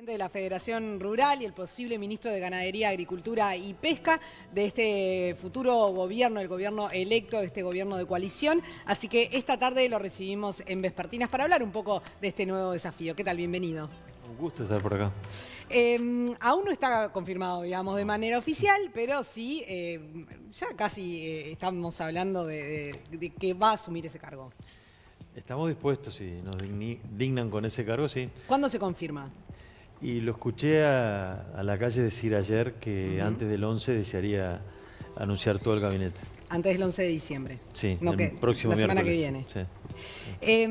De la Federación Rural y el posible ministro de Ganadería, Agricultura y Pesca de este futuro gobierno, el gobierno electo, de este gobierno de coalición. Así que esta tarde lo recibimos en Vespertinas para hablar un poco de este nuevo desafío. ¿Qué tal? Bienvenido. Un gusto estar por acá. Aún no está confirmado, digamos, de manera oficial, pero sí, ya casi estamos hablando de que va a asumir ese cargo. Estamos dispuestos, si nos dignan con ese cargo, sí. ¿Cuándo se confirma? Y lo escuché a la calle decir ayer que antes del 11 desearía anunciar todo el gabinete. Antes del 11 de diciembre. Sí, No, el próximo la semana miércoles. que viene. Sí.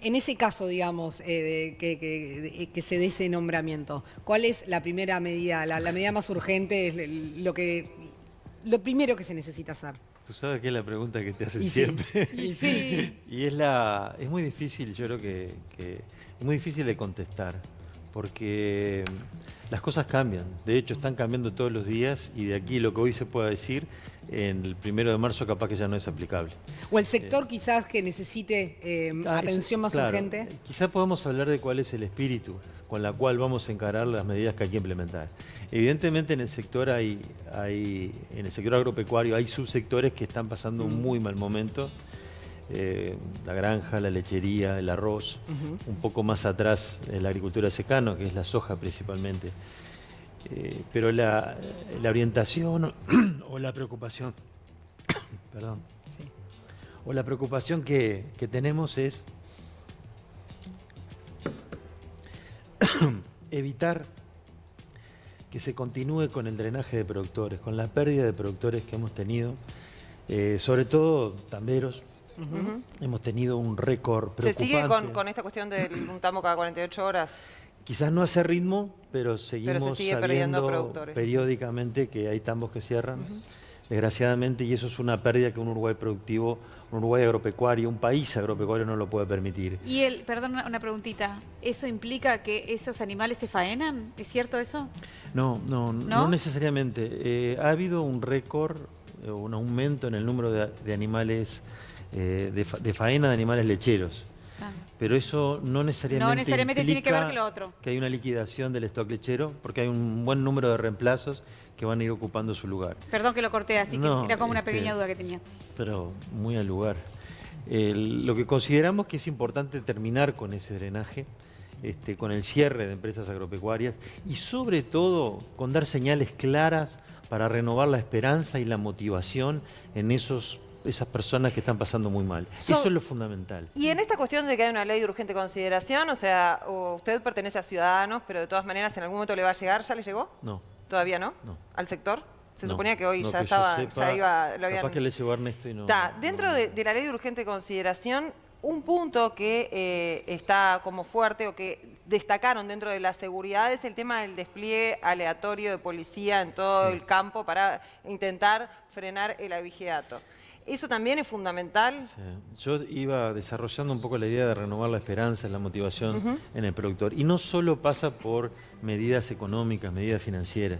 En ese caso, digamos, que se dé ese nombramiento, ¿cuál es la primera medida, la medida más urgente, es lo primero que se necesita hacer? Tú sabes que es la pregunta que te hacen Y sí, siempre. y sí. Y es muy difícil, yo creo que es muy difícil de contestar, porque las cosas cambian. De hecho, están cambiando todos los días y de aquí lo que hoy se pueda decir, en el 1 de marzo capaz que ya no es aplicable. O el sector quizás que necesite atención más claro, urgente. Quizás podemos hablar de cuál es el espíritu con la cual vamos a encarar las medidas que hay que implementar. Evidentemente en el sector en el sector agropecuario hay subsectores que están pasando un muy mal momento. La granja, la lechería, el arroz, un poco más atrás la agricultura de secano, que es la soja principalmente. Pero la orientación o la preocupación, perdón, Sí. o la preocupación que tenemos es evitar que se continúe con el drenaje de productores, con la pérdida de productores que hemos tenido, sobre todo tamberos. Hemos tenido un récord preocupante. ¿Se sigue con esta cuestión del un tamo cada 48 horas? Quizás no a ese ritmo, pero seguimos se sigue perdiendo sabiendo productores. periódicamente que hay tambos que cierran, desgraciadamente, y eso es una pérdida que un Uruguay productivo, un Uruguay agropecuario, un país agropecuario no lo puede permitir. Y perdón, una preguntita, ¿eso implica que esos animales se faenan? ¿Es cierto eso? No necesariamente. Ha habido un récord, un aumento en el número de animales, de faena de animales lecheros. Pero eso no necesariamente tiene que ver con lo otro. Que hay una liquidación del stock lechero, porque hay un buen número de reemplazos que van a ir ocupando su lugar. Perdón que lo corté, así que era como una pequeña duda que tenía. Pero muy al lugar. Lo que consideramos que es importante terminar con ese drenaje, con el cierre de empresas agropecuarias y sobre todo con dar señales claras para renovar la esperanza y la motivación en esas personas que están pasando muy mal. Eso es lo fundamental. Y en esta cuestión de que hay una ley de urgente consideración, o sea, usted pertenece a Ciudadanos, pero de todas maneras en algún momento le va a llegar, ¿ya le llegó? No. ¿Todavía no? No. ¿Al sector? Se No, suponía que hoy no, ya que estaba, yo sepa, ya iba, lo habían... Capaz que le llegó a Ernesto y no... Dentro de la ley de urgente consideración, un punto que está como fuerte o que destacaron dentro de la seguridad es el tema del despliegue aleatorio de policía en todo el campo para intentar frenar el abigeato. ¿Eso también es fundamental? Sí. Yo iba desarrollando un poco la idea de renovar la esperanza, la motivación en el productor. Y no solo pasa por medidas económicas, medidas financieras.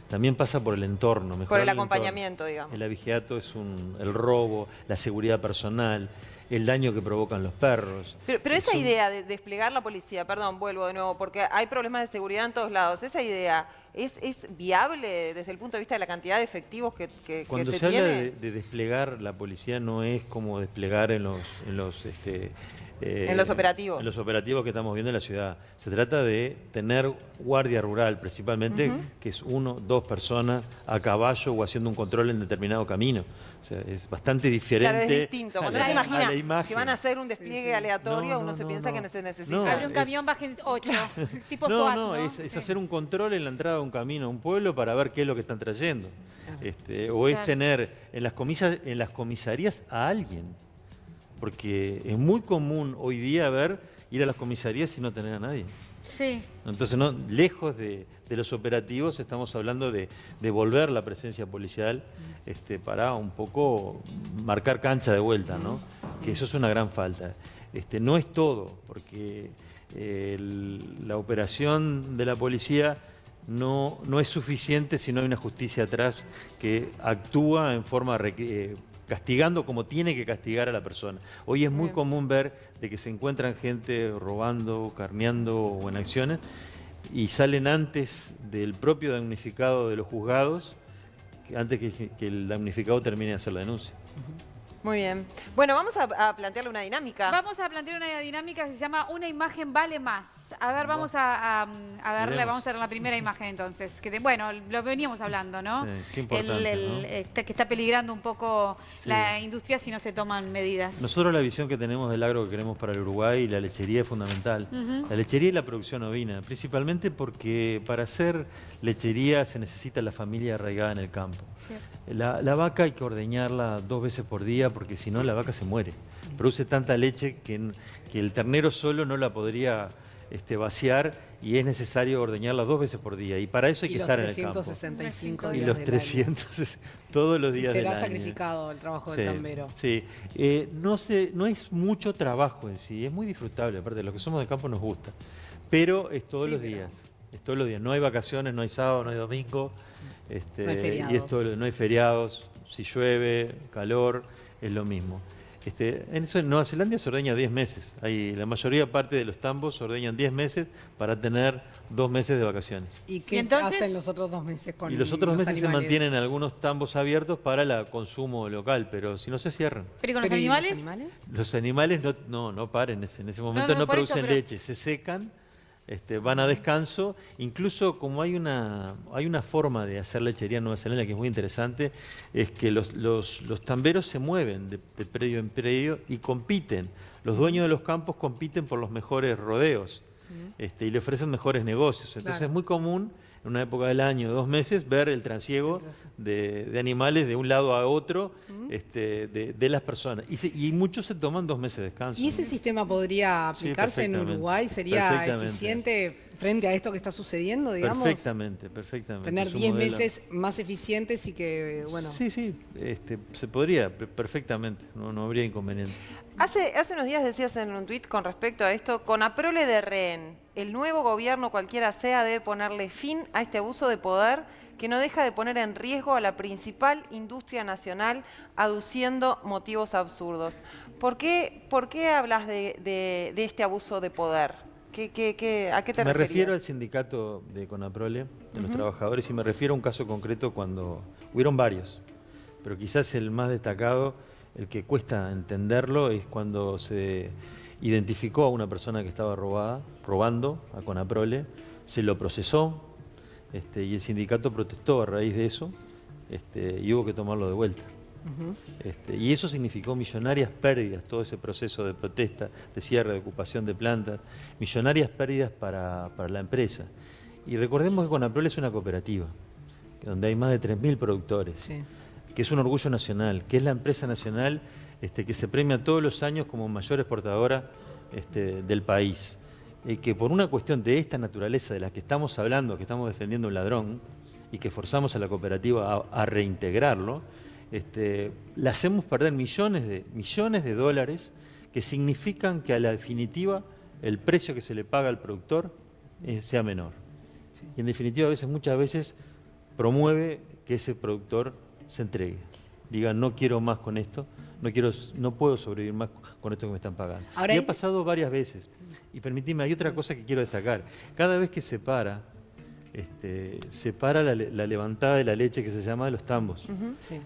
También pasa por el entorno. Por el acompañamiento, digamos. El abigeato es el robo, la seguridad personal, el daño que provocan los perros. Pero esa idea de desplegar la policía, perdón, vuelvo de nuevo, porque hay problemas de seguridad en todos lados, esa idea... ¿Es viable desde el punto de vista de la cantidad de efectivos que Cuando se se habla tiene? de desplegar la policía no es como desplegar en los operativos. En los operativos que estamos viendo en la ciudad. Se trata de tener guardia rural principalmente, que es 1, 2 personas a caballo o haciendo un control en determinado camino. O sea, es bastante diferente. Claro, es distinto. Cuando uno se imagina que van a hacer un despliegue aleatorio, uno se piensa que se necesita... Abre un camión, bajen 8, tipo No, SWAT, ¿no? Es hacer un control en la entrada de un camino a un pueblo para ver qué es lo que están trayendo. O es tener en las comisarías a alguien. Porque es muy común hoy día ir a las comisarías y no tener a nadie. Sí. Entonces, lejos de los operativos, estamos hablando de volver la presencia policial para un poco marcar cancha de vuelta, ¿no? Que eso es una gran falta. No es todo, porque la operación de la policía no es suficiente si no hay una justicia atrás que actúa en forma castigando como tiene que castigar a la persona. Hoy es muy común ver de que se encuentran gente robando, carneando o en acciones y salen antes del propio damnificado de los juzgados, antes que el damnificado termine de hacer la denuncia. Muy bien. Bueno, vamos a plantearle una dinámica. Vamos a plantear una dinámica que se llama Una imagen vale más. A ver, vamos a verle, Veremos. vamos a ver la primera imagen entonces. Bueno, lo veníamos hablando, ¿no? Sí, qué importante, ¿no? Que está peligrando un poco Sí. la industria si no se toman medidas. Nosotros la visión que tenemos del agro que queremos para el Uruguay, la lechería es fundamental. La lechería y la producción ovina, principalmente porque para hacer lechería se necesita la familia arraigada en el campo. Cierto. La vaca hay que ordeñarla 2 veces por día porque si no la vaca se muere. Produce tanta leche que el ternero solo no la podría vaciar y es necesario ordeñarla 2 veces por día. Y para eso hay que estar en el campo. 365 Y días los del 300 todos los año. días del Será año. sacrificado el trabajo del tambero. Sí, no es mucho trabajo en sí, es muy disfrutable, aparte de los que somos de campo nos gusta, pero es todos Sí, los pero- días, es todos los días, no hay vacaciones, no hay sábado, no hay domingo, No hay y feriados. es no hay feriados, si llueve, calor, es lo mismo. En Nueva Zelanda se ordeña 10 meses, la mayoría parte de los tambos se ordeñan 10 meses para tener 2 meses de vacaciones. ¿Y qué ¿Y entonces? hacen los otros 2 meses con Y los otros meses animales? se mantienen algunos tambos abiertos para el consumo local, pero si no se cierran. Pero ¿y con los Pero, ¿y animales? Los animales no paren, en ese momento no por eso, producen pero- leche, se secan, van a descanso. Incluso como hay una forma de hacer lechería en Nueva Zelanda que es muy interesante, es que los tamberos se mueven de predio en predio y compiten. Los dueños de los campos compiten por los mejores rodeos y le ofrecen mejores negocios. Entonces Claro. es muy común en una época del año, 2 meses, ver el trasiego de animales de un lado a otro de las personas. Y muchos se toman 2 meses de descanso. ¿Y ese sistema podría Sí, aplicarse en perfectamente. Uruguay? ¿Sería Perfectamente. eficiente frente a esto que está sucediendo, digamos? Perfectamente. Tener Es un 10 modelo. meses más eficientes y que, bueno... Sí, se podría perfectamente, no habría inconveniente. Hace unos días decías en un tuit con respecto a esto, con aprole de rehén, el nuevo gobierno, cualquiera sea, debe ponerle fin a este abuso de poder que no deja de poner en riesgo a la principal industria nacional, aduciendo motivos absurdos. ¿Por qué hablas de este abuso de poder? ¿A qué te Me referías? refiero al sindicato de Conaprole, de los trabajadores, y me refiero a un caso concreto cuando hubieron varios, pero quizás el más destacado, el que cuesta entenderlo, es cuando se identificó a una persona que estaba robando a Conaprole, se lo procesó y el sindicato protestó a raíz de eso y hubo que tomarlo de vuelta. Y eso significó millonarias pérdidas, todo ese proceso de protesta, de cierre, de ocupación de plantas, millonarias pérdidas para la empresa. Y recordemos que Conaprole es una cooperativa, donde hay más de 3.000 productores, Sí. que es un orgullo nacional, que es la empresa nacional que se premia todos los años como mayor exportadora del país. Que por una cuestión de esta naturaleza de la que estamos hablando, que estamos defendiendo un ladrón, y que forzamos a la cooperativa a reintegrarlo, le hacemos perder millones de dólares que significan que a la definitiva el precio que se le paga al productor sea menor. Y en definitiva muchas veces promueve que ese productor se entregue. Diga, no quiero más con esto, no puedo sobrevivir más con esto que me están pagando. Ahora Y hay- ha pasado varias veces. Y permitime, hay otra cosa que quiero destacar. Cada vez que se para la levantada de la leche que se llama de los tambos. Sí.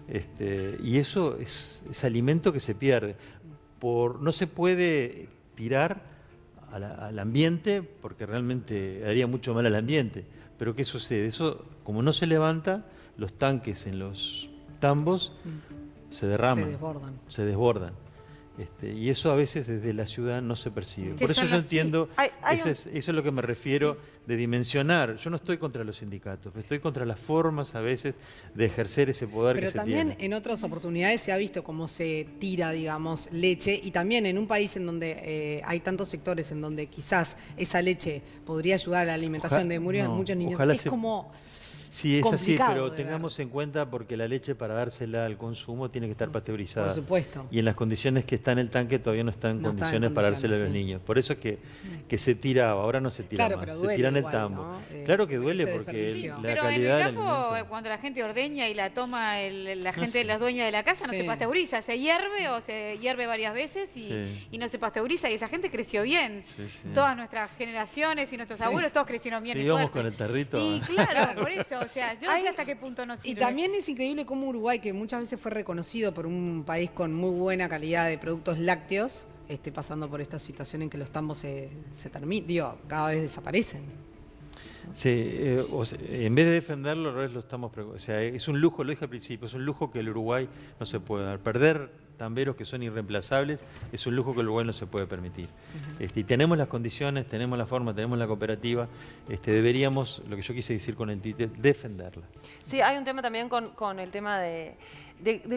Y eso es alimento que se pierde. No se puede tirar al ambiente porque realmente haría mucho mal al ambiente. Pero ¿qué sucede? Eso, como no se levanta, los tanques en los tambos se derraman, se desbordan. Y eso a veces desde la ciudad no se percibe. ¿Qué Por eso son yo las- entiendo, Hay eso es lo que me refiero de dimensionar. Yo no estoy contra los sindicatos, estoy contra las formas a veces de ejercer ese poder Pero que se también tiene. en otras oportunidades se ha visto cómo se tira, digamos, leche, y también en un país en donde hay tantos sectores en donde quizás esa leche podría ayudar a la alimentación de muchos niños. Ojalá Es como... Sí, es así, complicado pero de ver. tengamos en cuenta porque la leche para dársela al consumo tiene que estar pasteurizada. Por supuesto. Y en las condiciones que está en el tanque todavía no está en No está en condiciones para dársela a los condiciones, sí. niños. Por eso es que se tira, ahora no se tira Claro, más, pero se duele tira en el igual, tambo. ¿no? Claro que duele ese porque desperdicio. la Pero en calidad el del campo, alimento. cuando la gente ordeña y la toma la gente, sé. las dueñas de la casa, no Sí. se pasteuriza. Se hierve o se hierve varias veces Sí. y no se pasteuriza. Y esa gente creció bien. Sí, sí. Todas nuestras generaciones y nuestros Sí. abuelos, todos crecieron bien Sí, y íbamos fuerte. con el tarrito. Y claro, por eso. O sea, yo no sé hasta qué punto nos Y sirve. también es increíble cómo Uruguay, que muchas veces fue reconocido por un país con muy buena calidad de productos lácteos, esté pasando por esta situación en que los tambos se terminan, digo, cada vez desaparecen. Sí, en vez de defenderlo, al revés lo estamos... O sea, es un lujo, lo dije al principio, es un lujo que el Uruguay no se puede dar. Perder tamberos que son irreemplazables es un lujo que el Uruguay no se puede permitir. Y tenemos las condiciones, tenemos la forma, tenemos la cooperativa, deberíamos, lo que yo quise decir con el título, defenderla. Sí, hay un tema también con el tema de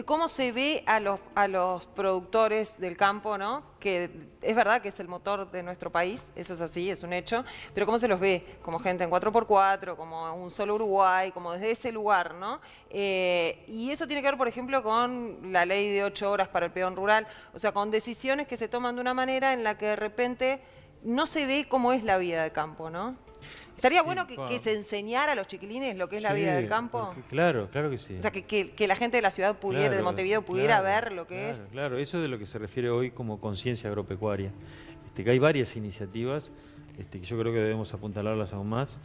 cómo se ve a los productores del campo, ¿no? Que es verdad que es el motor de nuestro país, eso es así, es un hecho, pero cómo se los ve como gente en 4x4, como un solo Uruguay, como desde ese lugar, ¿no? Y eso tiene que ver, por ejemplo, con la ley de 8 horas para el peón rural, o sea, con decisiones que se toman de una manera en la que de repente no se ve cómo es la vida de campo, ¿no? Estaría Sí, bueno que se enseñara a los chiquilines lo que es la vida del campo. Claro, claro que sí. O sea, que la gente de la ciudad pudiera, de Claro, Montevideo, pudiera claro, ver lo que claro, es. Claro, eso es de lo que se refiere hoy como conciencia agropecuaria. Que hay varias iniciativas que yo creo que debemos apuntalarlas aún más,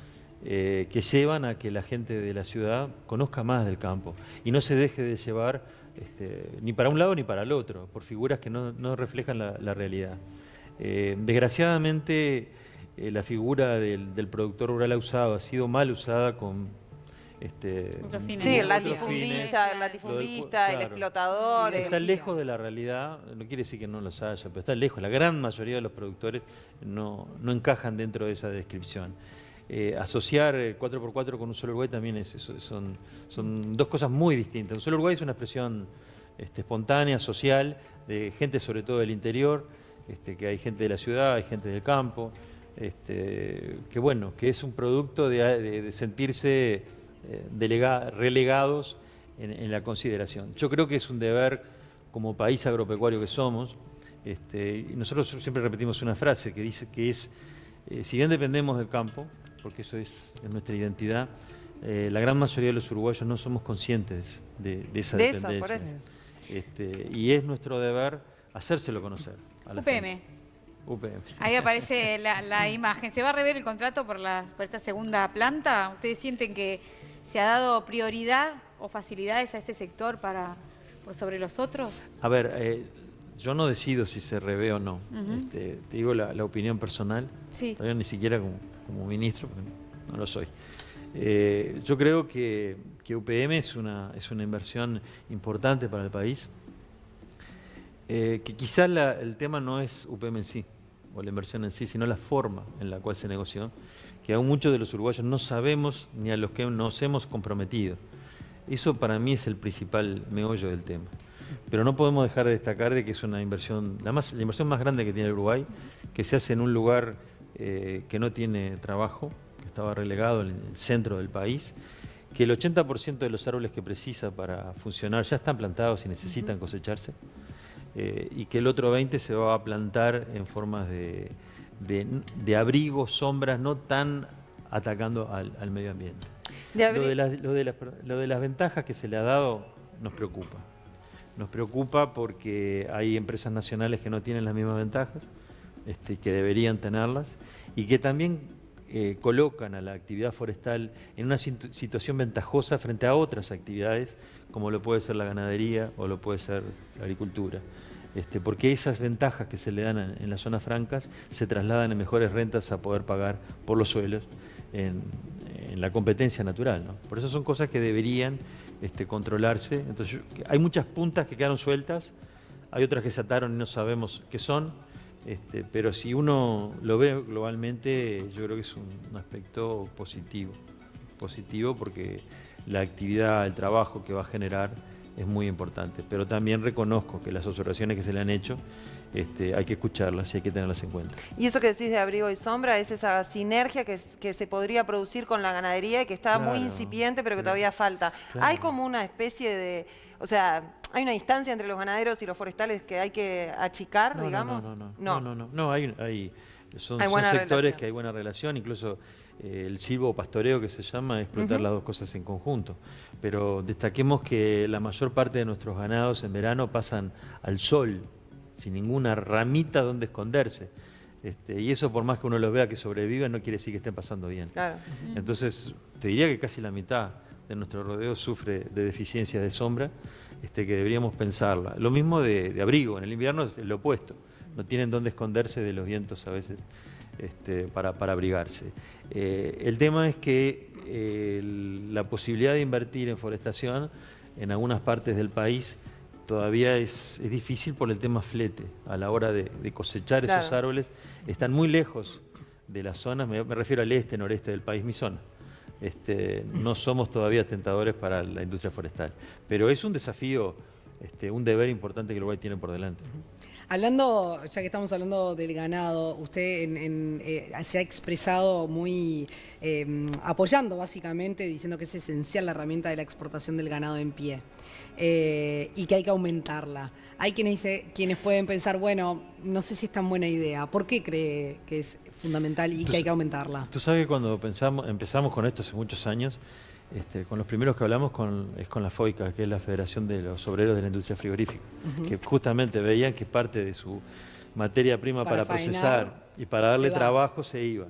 que llevan a que la gente de la ciudad conozca más del campo y no se deje de llevar ni para un lado ni para el otro, por figuras que no reflejan la realidad. Desgraciadamente, la figura del productor rural usado ha sido mal usada con... Otros fines. Sí, el otros latifundista, el latifundista, el claro. explotador. Está lejos de la realidad, no quiere decir que no los haya, pero está lejos. La gran mayoría de los productores no encajan dentro de esa descripción. Asociar 4x4 con un solo Uruguay también son dos cosas muy distintas. Un solo Uruguay es una expresión espontánea, social, de gente sobre todo del interior, que hay gente de la ciudad, hay gente del campo, que bueno, que es un producto de sentirse relegados en la consideración. Yo creo que es un deber como país agropecuario que somos, y nosotros siempre repetimos una frase que dice que es, si bien dependemos del campo, porque eso es nuestra identidad, la gran mayoría de los uruguayos no somos conscientes de esa dependencia. Por eso. Y es nuestro deber hacérselo conocer a la UPM. gente. UPM. Ahí aparece la imagen. ¿Se va a rever el contrato por esta segunda planta? ¿Ustedes sienten que se ha dado prioridad o facilidades a este sector por sobre los otros? A ver, yo no decido si se revé o no. Te digo la opinión personal. Sí. Todavía ni siquiera como ministro, porque no lo soy. Yo creo que UPM es una inversión importante para el país. Que quizá el tema no es UPM en sí, o la inversión en sí, sino la forma en la cual se negoció, que aún muchos de los uruguayos no sabemos ni a los que nos hemos comprometido. Eso para mí es el principal meollo del tema. Pero no podemos dejar de destacar de que es una inversión, la inversión más grande que tiene el Uruguay, que se hace en un lugar que no tiene trabajo, que estaba relegado en el centro del país, que el 80% de los árboles que precisa para funcionar ya están plantados y necesitan cosecharse, y que el otro 20% se va a plantar en formas de abrigo, sombras, no tan atacando al medio ambiente. Lo de las ventajas que se le ha dado nos preocupa. Nos preocupa porque hay empresas nacionales que no tienen las mismas ventajas, que deberían tenerlas, y que también colocan a la actividad forestal en una situación ventajosa frente a otras actividades, como lo puede ser la ganadería o lo puede ser la agricultura. Porque esas ventajas que se le dan en las zonas francas se trasladan en mejores rentas a poder pagar por los suelos en la competencia natural, ¿no? Por eso son cosas que deberían controlarse. Entonces, hay muchas puntas que quedaron sueltas, hay otras que se ataron y no sabemos qué son, pero si uno lo ve globalmente, yo creo que es un aspecto positivo porque la actividad, el trabajo que va a generar es muy importante. Pero también reconozco que las observaciones que se le han hecho hay que escucharlas y hay que tenerlas en cuenta. Y eso que decís de abrigo y sombra es esa sinergia que se podría producir con la ganadería y que está muy Claro, incipiente, pero que claro. todavía falta. Claro. Hay como una especie de... O sea, ¿hay una distancia entre los ganaderos y los forestales que hay que achicar, digamos? No, son buena sectores relación. que hay buena relación, incluso el silvopastoreo que se llama, explotar las dos cosas en conjunto. Pero destaquemos que la mayor parte de nuestros ganados en verano pasan al sol, sin ninguna ramita donde esconderse. Y eso, por más que uno los vea que sobreviven, no quiere decir que estén pasando bien. Claro. Entonces, te diría que casi la mitad de nuestro rodeo sufre de deficiencias de sombra, que deberíamos pensarla. Lo mismo de abrigo, en el invierno es lo opuesto. No tienen dónde esconderse de los vientos a veces para abrigarse. El tema es que la posibilidad de invertir en forestación en algunas partes del país todavía es difícil por el tema flete. A la hora de cosechar esos árboles, están muy lejos de las zonas, me refiero al este, noreste del país, mi zona. No somos todavía tentadores para la industria forestal, pero es un desafío, un deber importante que el Uruguay tiene por delante. Hablando, ya que estamos hablando del ganado, usted se ha expresado muy apoyando básicamente, diciendo que es esencial la herramienta de la exportación del ganado en pie y que hay que aumentarla. Hay quienes pueden pensar, bueno, no sé si es tan buena idea. ¿Por qué cree que es fundamental y que hay que aumentarla? Tú sabes que cuando empezamos con esto hace muchos años, con los primeros que hablamos es con la FOICA, que es la Federación de los Obreros de la Industria Frigorífica, que justamente veían que parte de su materia prima para procesar y para darle trabajo se iba.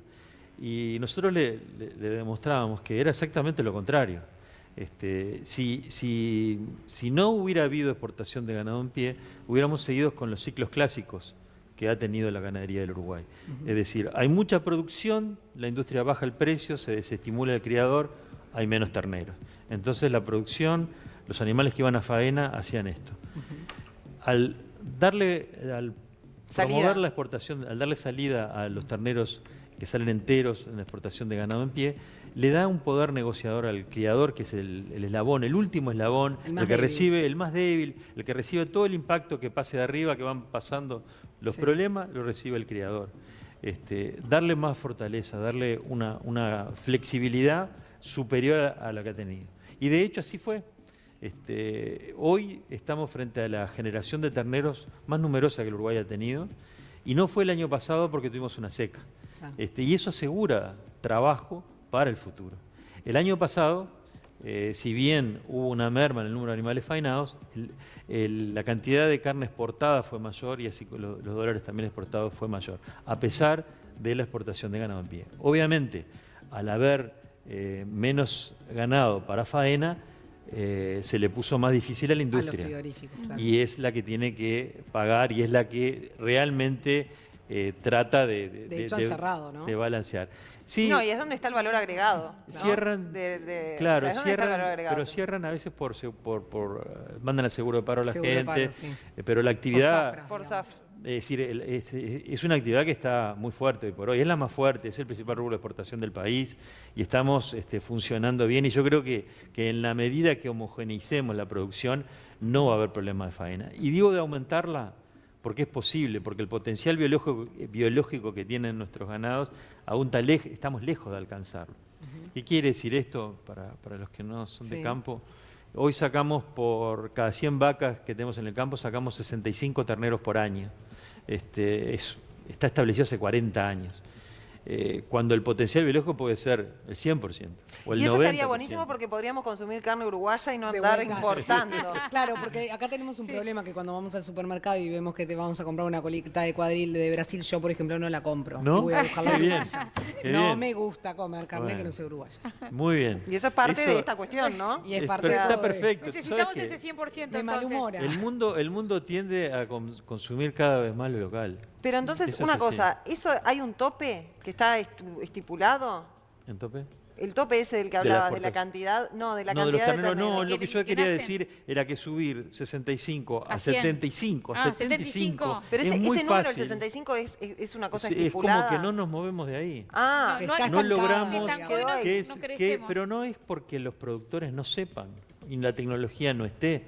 Y nosotros le demostrábamos que era exactamente lo contrario. Si no hubiera habido exportación de ganado en pie, hubiéramos seguido con los ciclos clásicos que ha tenido la ganadería del Uruguay. Es decir, hay mucha producción, la industria baja el precio, se desestimula el criador, hay menos terneros. Entonces la producción, los animales que iban a faena hacían esto. Al promover la exportación, al darle salida a los terneros que salen enteros en la exportación de ganado en pie, le da un poder negociador al criador, que es el eslabón, el último eslabón, el que recibe, el más débil, el que recibe todo el impacto que pase de arriba, que van pasando los problemas, lo recibe el criador. Darle más fortaleza, darle una flexibilidad superior a la que ha tenido. Y de hecho así fue. Hoy estamos frente a la generación de terneros más numerosa que el Uruguay ha tenido, y no fue el año pasado porque tuvimos una seca. Y eso asegura trabajo para el futuro. El año pasado, si bien hubo una merma en el número de animales faenados, la cantidad de carne exportada fue mayor y así los dólares también exportados fue mayor, a pesar de la exportación de ganado en pie. Obviamente, al haber menos ganado para faena, se le puso más difícil a la industria. A los frigoríficos, claro. Y es la que tiene que pagar y es la que realmente trata de hecho, han cerrado, ¿no? de balancear. Sí, No, y es donde está el valor agregado, ¿no? Cierran, o claro, sea, es donde está el valor agregado. pero cierran a veces mandan al seguro de paro a la Seguro de gente, paro, sí. Pero la actividad... Por SAF. Es decir, es una actividad que está muy fuerte hoy por hoy, es la más fuerte, es el principal rubro de exportación del país y estamos funcionando bien, y yo creo que en la medida que homogeneicemos la producción no va a haber problema de faena. Y digo de aumentarla porque es posible, porque el potencial biológico que tienen nuestros ganados aún estamos lejos de alcanzarlo. ¿Qué quiere decir esto para los que no son de campo? Hoy sacamos por cada 100 vacas que tenemos en el campo, sacamos 65 terneros por año. Está establecido hace 40 años. Cuando el potencial biológico puede ser el 100% o el 90%. Y eso estaría buenísimo porque podríamos consumir carne uruguaya y no andar importando. Claro, porque acá tenemos un problema que cuando vamos al supermercado y vemos que te vamos a comprar una colita de cuadril de Brasil, yo por ejemplo no la compro. ¿No? Voy a buscarla Qué bien, uruguaya. qué No bien. me gusta comer carne que no sea uruguaya. Muy bien. Y eso es parte de esta cuestión, ¿no? Y es parte Pero de está todo perfecto. Necesitamos ¿Sabes qué? ese 100%. de malhumora. El mundo tiende a consumir cada vez más lo local. Pero entonces, Eso una es así. cosa, ¿eso hay un tope que está estipulado? ¿En tope? El tope ese del que ¿De la hablabas, de la exportación? cantidad, no, de la No, de los cantidad de terneros no, terneros. lo que yo que quería nacen. decir era que subir 65 a A 100. 75, a Ah, 75 Pero es ese muy número, el fácil. 65, es una cosa Es estipulada. como que no nos movemos de ahí. Ah, Que No, está No estancado, logramos digamos. Bueno, que no es, crecemos. pero no es porque los productores no sepan y la tecnología no esté.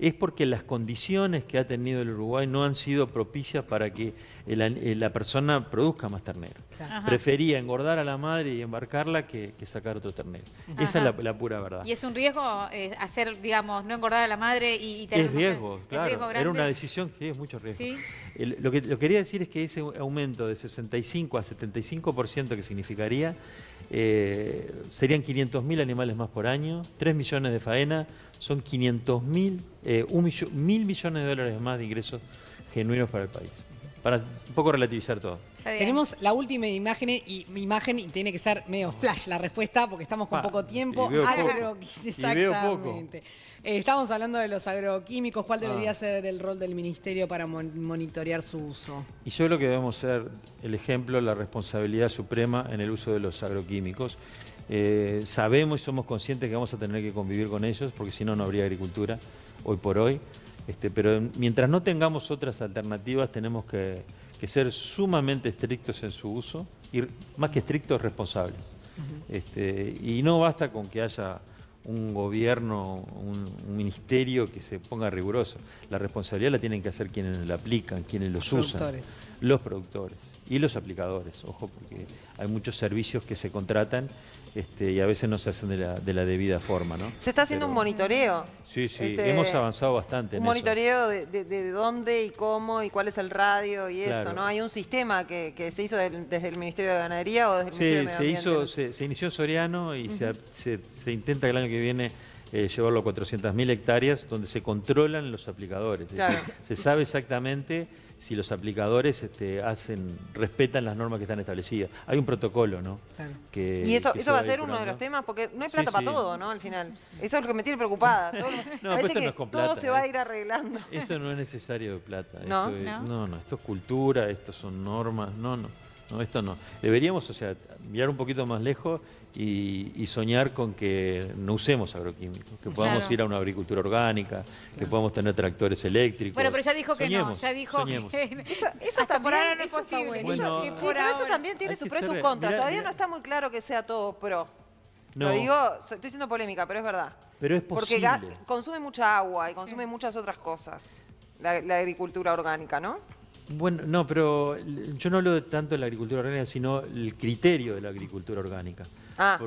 es porque las condiciones que ha tenido el Uruguay no han sido propicias para que la persona produzca más ternero. Claro. Prefería engordar a la madre y embarcarla que sacar otro ternero. Esa es la pura verdad. ¿Y es un riesgo hacer, digamos, no engordar a la madre y tener Es riesgo, claro. riesgo grande? Era una decisión que es mucho riesgo. ¿Sí? Lo que quería decir es que ese aumento de 65 a 75% que significaría serían 500.000 animales más por año, 3 millones de faena, son 500.000, 1.000 millones de dólares más de ingresos genuinos para el país. Para un poco relativizar todo. Está bien. Tenemos la última imagen y tiene que ser medio flash la respuesta porque estamos con poco tiempo. y veo poco. Exactamente. Estamos hablando de los agroquímicos. ¿Cuál debería ser el rol del ministerio para monitorear su uso? Y yo creo que debemos ser el ejemplo, la responsabilidad suprema en el uso de los agroquímicos. Sabemos y somos conscientes que vamos a tener que convivir con ellos porque si no, no habría agricultura hoy por hoy. Pero mientras no tengamos otras alternativas, tenemos que ser sumamente estrictos en su uso y más que estrictos, responsables. Y no basta con que haya un gobierno, un ministerio que se ponga riguroso. La responsabilidad la tienen que hacer quienes la aplican, quienes los usan. Los productores y los aplicadores, ojo, porque hay muchos servicios que se contratan y a veces no se hacen de la debida forma, ¿no? Se está haciendo un monitoreo. Sí, hemos avanzado bastante en un eso. monitoreo de dónde y cómo y cuál es el radio y Claro. eso, ¿no? Hay un sistema que se hizo desde el Ministerio de Ganadería o desde el Ministerio de Medio Ambiente. Se inició en Soriano y se intenta el año que viene llevarlo a 400.000 hectáreas donde se controlan los aplicadores. Es Claro. decir, se sabe exactamente si los aplicadores respetan las normas que están establecidas. Hay un protocolo, ¿no? Claro. Y eso va a ser uno de depurando. los temas, porque no hay plata Sí, para sí. todo, ¿no? Al final. Eso es lo que me tiene preocupada. No, parece esto que no es con todo plata, se va a ir arreglando. Esto no es necesario de plata. ¿No? Esto es cultura, esto son normas. No, esto no. Deberíamos, mirar un poquito más lejos y soñar con que no usemos agroquímicos, que podamos Claro. ir a una agricultura orgánica, que podamos tener tractores eléctricos. Bueno, pero ya dijo que Soñemos, no, ya dijo soñemos. que Eso hasta por también- ahora no es eso está posible. bueno. Bueno, Que Sí, por pero eso ahora. también tiene Hay su que pro y su ser- contra. mirá, Todavía mirá. no está muy claro que sea todo pro. No, Lo digo, estoy siendo polémica, pero es verdad. pero es Porque posible. consume mucha agua y consume muchas otras cosas. La agricultura orgánica, ¿no? Bueno, no, pero yo no hablo tanto de la agricultura orgánica, sino el criterio de la agricultura orgánica. Ah.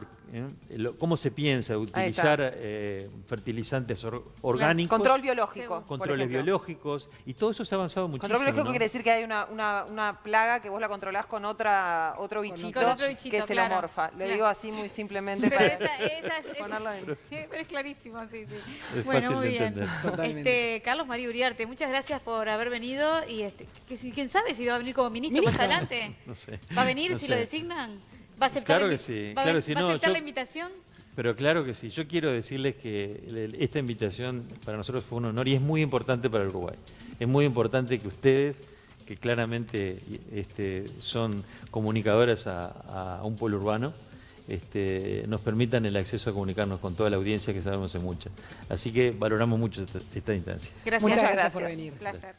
¿Cómo se piensa utilizar fertilizantes orgánicos? Control biológico. por Controles ejemplo. biológicos, y todo eso se ha avanzado muchísimo. Control biológico ¿no? quiere decir que hay una plaga que vos la controlás con otro bichito, Con otro bichito, que se claro, lo morfa. Lo claro. digo así muy simplemente Pero para esa ponerlo en... pero es clarísimo, sí. Es Bueno, fácil muy de bien. entender. Totalmente. Carlos María Uriarte, muchas gracias por haber venido y quién sabe si va a venir como ministro más adelante. No sé. ¿Va a venir No si sé. lo designan? ¿Va a aceptar, Claro que sí, claro que sí. ¿va a No, aceptar yo- la invitación? Pero claro que sí. Yo quiero decirles que esta invitación para nosotros fue un honor y es muy importante para el Uruguay. Es muy importante que ustedes, que claramente son comunicadores a un pueblo urbano, nos permitan el acceso a comunicarnos con toda la audiencia que sabemos es mucha. Así que valoramos mucho esta instancia. Gracias. Muchas Muchas gracias por gracias. venir. Placer.